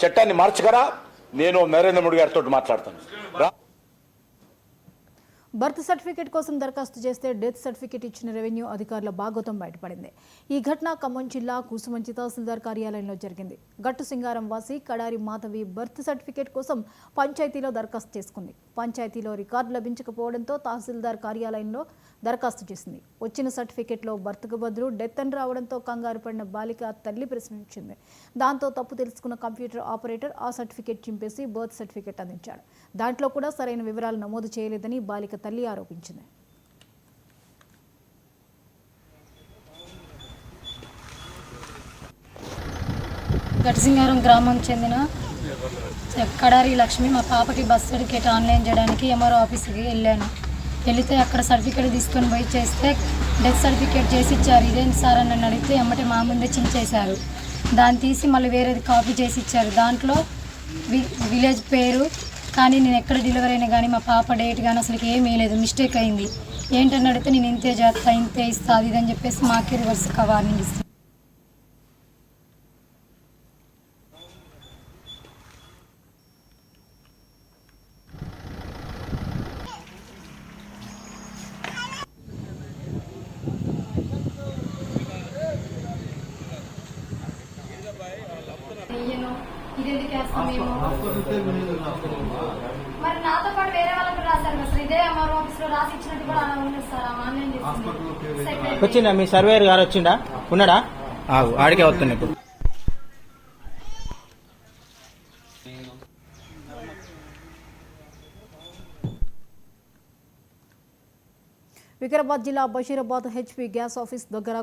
చట్టాన్ని మార్చగరా నేను నరేంద్ర మోడీ గారితో మాట్లాడతాను. బర్త్ సర్టిఫికేట్ కోసం దరఖాస్తు చేస్తే డెత్ సర్టిఫికేట్ ఇచ్చిన రెవెన్యూ అధికారుల బాగోతం బయటపడింది. ఈ ఘటన ఖమ్మం జిల్లా కూసుమంచి తహసీల్దార్ కార్యాలయంలో జరిగింది. గట్టు సింగారం వాసి కడారి మాధవి బర్త్ సర్టిఫికేట్ కోసం పంచాయతీలో దరఖాస్తు చేసుకుంది. పంచాయతీలో రికార్డు లభించకపోవడంతో తహసీల్దార్ కార్యాలయంలో దరఖాస్తు చేసింది. వచ్చిన సర్టిఫికేట్లో బర్త్కు బదులు డెత్ అని రావడంతో కంగారు పడిన బాలిక తల్లి ప్రశ్నించింది. దాంతో తప్పు తెలుసుకున్న కంప్యూటర్ ఆపరేటర్ ఆ సర్టిఫికేట్ చింపేసి బర్త్ సర్టిఫికేట్ అందించాడు. దాంట్లో కూడా సరైన వివరాలు నమోదు చేయలేదని బాలిక తల్లి ఆరోపించింది. గట్టిసింగారం గ్రామం చెందిన కడారి లక్ష్మి మా పాపకి బర్త్ సర్టిఫికేట్ ఆన్లైన్ చేయడానికి ఎంఆర్ఓ ఆఫీస్కి వెళితే అక్కడ సర్టిఫికేట్ తీసుకొని పోయి చేస్తే డెత్ సర్టిఫికేట్ చేసి ఇచ్చారు. ఇదేంటి సార్ అని నన్ను అడిగితే ఎమ్మటే మా ముందే చించేశారు. దాన్ని తీసి మళ్ళీ వేరేది కాపీ చేసి ఇచ్చారు. దాంట్లో విలేజ్ పేరు కానీ నేను ఎక్కడ డెలివరీ అయినా కానీ మా పాప డేట్ కానీ అసలు ఏమీ లేదు, మిస్టేక్ అయింది. ఏంటని అడిగితే నేను ఇంతే చేస్తా ఇంతే ఇస్తా అది ఇదని చెప్పేసి మాకే రివర్స్గా వార్నింగ్ ఇస్తాను. మరి నాతో పాటు వేరే వాళ్ళకి రాశారు సార్. ఇదే ఎంఆర్ఓ ఆఫీస్ లో రాసి ఇచ్చినట్టు కూడా అలా ఉంది సార్. ఆన్లైన్ చేసింది. వచ్చిందా మీ సర్వేయర్ గారు వచ్చిండా? ఉన్నాడా? ఆడికే వస్తున్నా ఇప్పుడు. వికారాబాద్ జిల్లా బషీరాబాద్ హెచ్పీ గ్యాస్ ఆఫీస్ దగ్గర